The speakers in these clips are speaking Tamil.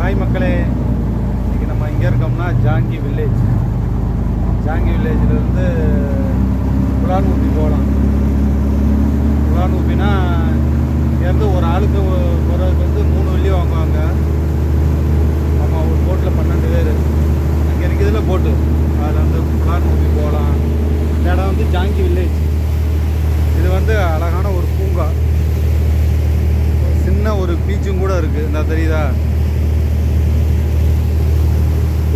ஹாய் மக்களே, இன்றைக்கி நம்ம எங்கே இருக்கோம்னா ஜாங்கி வில்லேஜ். ஜாங்கி வில்லேஜிலேருந்து புலான் ஊப்பி போகலாம். புலான் ஊப்பினா இங்கேருந்து ஒரு ஆளுக்கு போகிறதுக்கு வந்து 3 வெள்ளி வாங்குவாங்க. நம்ம ஒரு போட்டில் 12 பேர் அங்கே இருக்குதுல போட்டு, அதில் வந்து புலான் ஊப்பி போகலாம். இந்த இடம் வந்து ஜாங்கி வில்லேஜ். இது வந்து அழகான ஒரு பூங்கா, சின்ன ஒரு பீச்சும் கூட இருக்குது. இந்த தெரியுதா,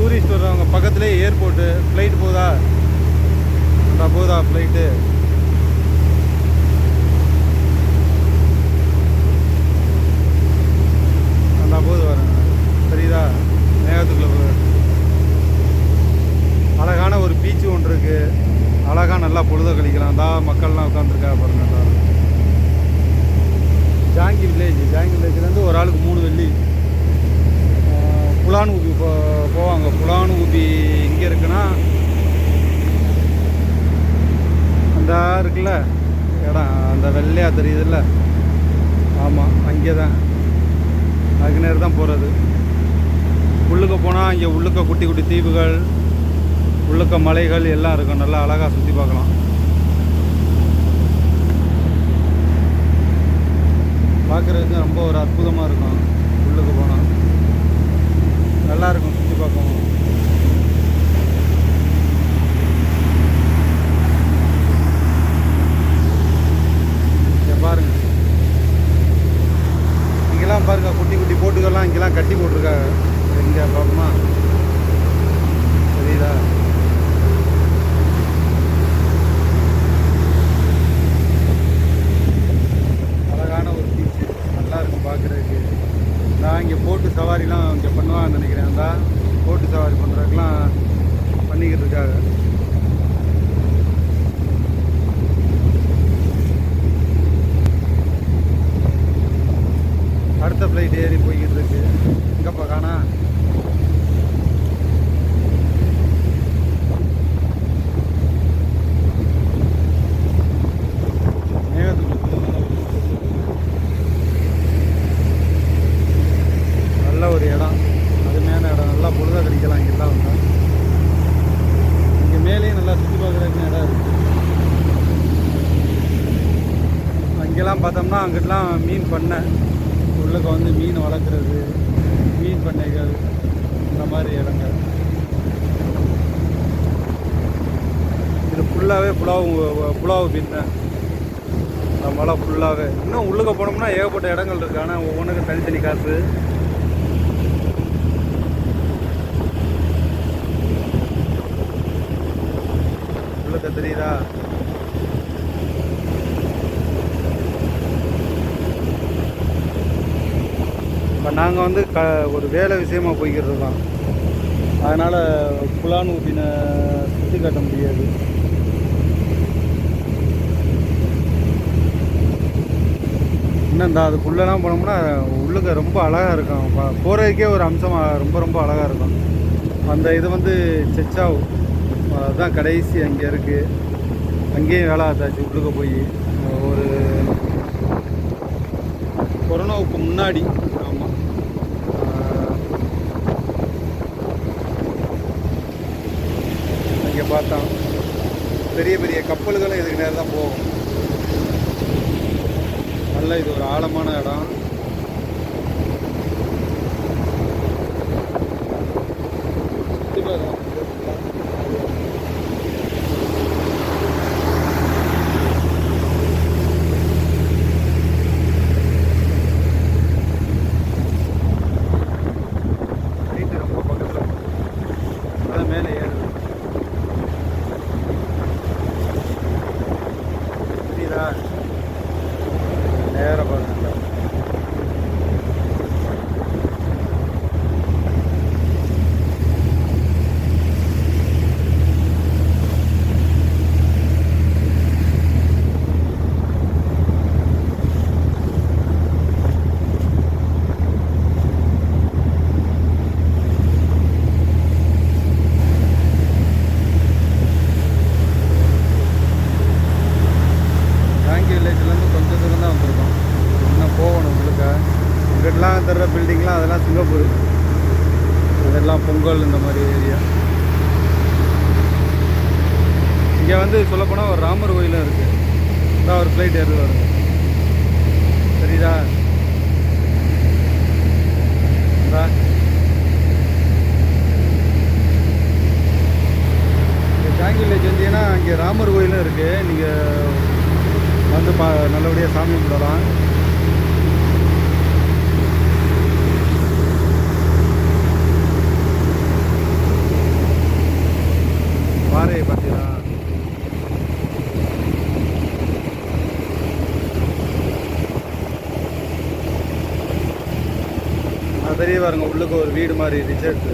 டூரிஸ்ட் வர்றவங்க பக்கத்துலேயே ஏர்போர்ட்டு, ஃப்ளைட் போகுதா, அந்த போகுதா ஃப்ளைட்டு. அந்த போகுது வரேன், தெரியுதா, மேகத்துக்குள்ளே போகுது. அழகான ஒரு பீச்சு ஒன்று இருக்குது. அழகாக நல்லா பொழுத கழிக்கலாம். தான் மக்கள்லாம் உட்காந்துருக்கா பாருங்க எல்லாரும். ஜாங்கி வில்லேஜ். ஜாங்கி வில்லேஜ்லேருந்து ஒரு ஆளுக்கு 3 வெள்ளி. புலான் ஊப்பி போவாங்க. புலான் ஊப்பி இங்கே இருக்குன்னா அந்த இருக்குல்ல இடம், அந்த வெள்ளையாக தெரியுதுல்ல, ஆமாம் அங்கே தான், அதுக்கு நேரம் தான் போகிறது. உள்ளுக்க போனால் இங்கே உள்ளுக்க குட்டி குட்டி தீவுகள், உள்ளுக்க மலைகள் எல்லாம் இருக்கும். நல்லா அழகாக சுற்றி பார்க்கலாம். பார்க்குறதுக்கு ரொம்ப ஒரு அற்புதமாக இருக்கும். உள்ளுக்கு போனால் நல்லாயிருக்கும் சுற்றி பார்க்கவும். பாருங்க, இங்கெல்லாம் பாருங்க, குட்டி குட்டி போட்டுக்கெல்லாம் இங்கெல்லாம் கட்டி போட்டிருக்காங்க. எங்கே பார்ப்போமா, தெரியுதா, அழகான ஒரு பீச்சு, நல்லா இருக்கும் பார்க்குறதுக்கு. நான் இங்கே போட்டு சவாரிலாம் இங்கே பண்ணுவாங்கன்னு நினைக்கிறேன். அந்த போட்டு சவாரி பண்ணுறதுக்கெலாம் பண்ணிக்கிட்டு இருக்காங்க. அடுத்த ஃப்ளைட் ஏறி போய்கிட்டு இருக்கு. எங்கப்பா காணா, நல்ல ஒரு இடம், அருமையான இடம். நல்லா பொழுத கழிக்கலாம். இங்கெல்லாம் வந்தால் இங்கே மேலேயும் நல்லா சுற்றி பார்க்குறதுக்கு இடம் இருக்குது. அங்கெல்லாம் பார்த்தோம்னா அங்கிட்டலாம் மீன் பண்ணை, உள்ளுக்க வந்து மீன் வளர்க்குறது, மீன் பண்ணைகள், இந்த மாதிரி இடங்கள். இது ஃபுல்லாகவே புலாவு மீன் தான். இந்த மலை ஃபுல்லாகவே. இன்னும் உள்ளுக்க போனோம்னா ஏகப்பட்ட இடங்கள் இருக்குது. ஆனால் ஒவ்வொன்றுக்கும் தனித்தனி காசு. உள்ளுக்க தெரியுதா, இப்போ நாங்கள் வந்து ஒரு வேலை விஷயமாக போய்கிட்டு இருக்கோம். அதனால் புலான் ஊப்பின சுற்றி காட்ட முடியாது. இன்னும் இந்த அதுக்குள்ளெல்லாம் போனோம்னா உள்ளுக்க ரொம்ப அழகாக இருக்கும். போகிறதுக்கே ஒரு அம்சமாக ரொம்ப ரொம்ப அழகாக இருக்கும். அந்த இது வந்து செச்சாவ், அதுதான் கடைசி அங்கே இருக்குது. அங்கேயும் வேலை ஆத்தாச்சு உள்ளுக்க போய். ஒரு கொரோனாவுக்கு முன்னாடி, ஆமாம், அங்கே பார்த்தோம். பெரிய பெரிய கப்பல்களும் இதுக்கு நேரம் தான் போகும். நல்ல இது ஒரு ஆழமான இடம். சுற்றி பார்க்கலாம். மேலே ஏறுது, புரியுதா, நேர பாருங்க. இங்கிட்டலாம் தர்ற பில்டிங்லாம் அதெல்லாம் சிங்கப்பூர். அதெல்லாம் பொங்கல் இந்த மாதிரி ஏரியா. இங்கே வந்து சொல்லப்போனால் ஒரு ராமர் கோயிலும் இருக்குது. அதான் ஒரு ஃப்ளைட் ஏறி வருங்க, சரிதா? ஜாங்கி வில்லேஜ் வந்தீங்கன்னா இங்கே ராமர் கோயிலும் இருக்குது. நீங்கள் வந்து நல்லபடியாக சாமி கும்பிடலாம். பாறையை பார்த்தீங்களா? அது தெரிய பாருங்க, உள்ளுக்கு ஒரு வீடு மாதிரி ரிசர்ட்.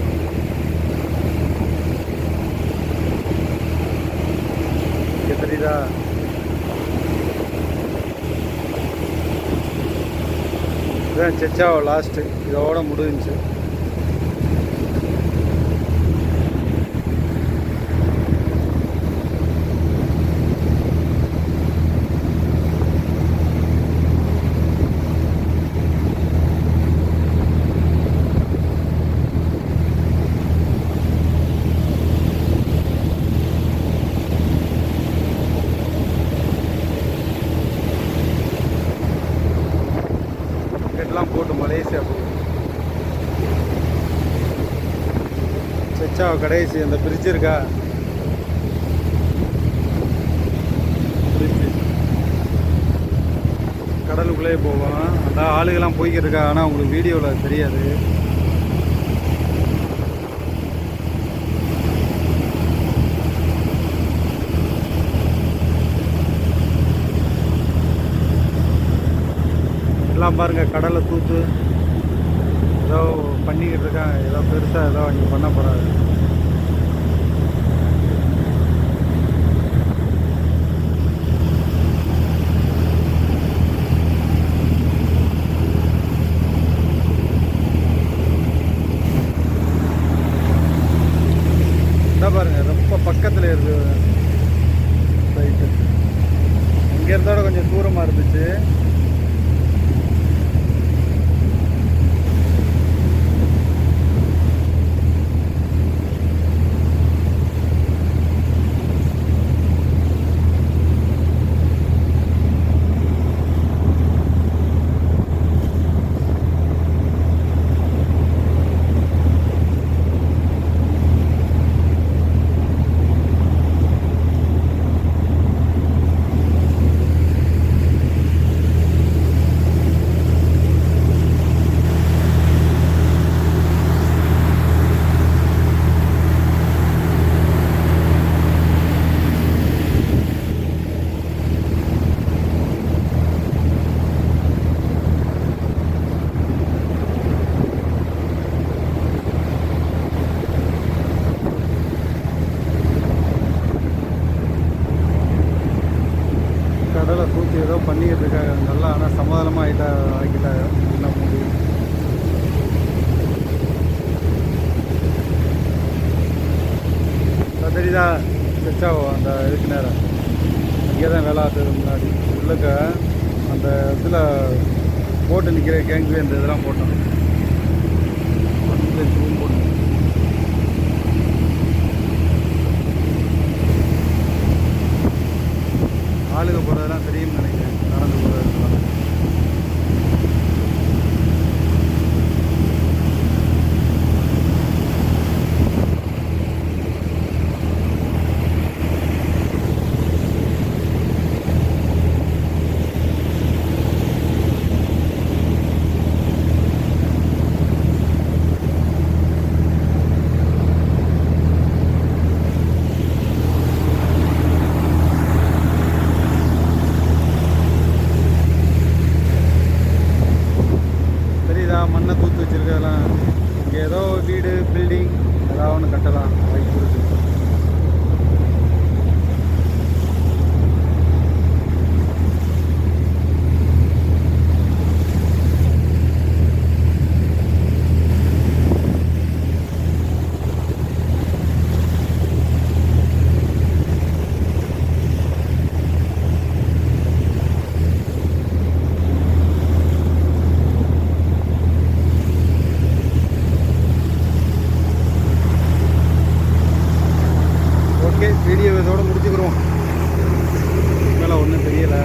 இங்கே தெரியுதா? இதுதான் செச்சாவோ லாஸ்ட்டு, இதோட முடிஞ்சிச்சு. போட்டு மலேசியா போகும். செச்சாவ கடைசி அந்த பிரிட்ஜ் இருக்கா, பிரிட்ஜ் கடலுக்குள்ளே போவோம். அந்த ஆளுகெல்லாம் போய்கிட்டு இருக்கா, ஆனால் உங்களுக்கு வீடியோவில் தெரியாது. எல்லாம் பாருங்கள், கடலை தூத்து ஏதோ பண்ணிக்கிட்டு இருக்காங்க. ஏதோ பெருசாக ஏதோ இங்கே பண்ண போகிறாரு. என்ன பாருங்கள், ரொம்ப பக்கத்தில் இருக்குது ஃப்ளைட்டு. இங்கே இருந்தோட கொஞ்சம் தூரமாக இருந்துச்சு. கடலை தூக்கி ஏதோ பண்ணிக்கிட்டு இருக்காங்க நல்லா. ஆனால் சமாதானமாக ஆக்கிட்டாங்க. என்ன முடியும்? தெரியுதா செச்சாவோ அந்த இதுக்கு நேரம் இங்கே தான் வேலை ஆகுது. முன்னாடி உள்ளக்க அந்த இதில் போட்டு நிற்கிற கேங்கு இந்த இதெல்லாம் போட்டோம். ரூம் போட்டோம். ஆளுக போகிறதெல்லாம் தெரியும்னு நினைக்கிறேன், நடந்து போகிறதுலாம். மண்ணை தூத்து வச்சுருக்கலாம். இங்கே ஏதோ வீடு பில்டிங் ஏதாவது ஒன்று கட்டலாம் வாய்ப்பு இருக்குது. ஓகே, வீடியோ இதோட முடிச்சுக்கிறோம். மேலே ஒன்றும் தெரியலை.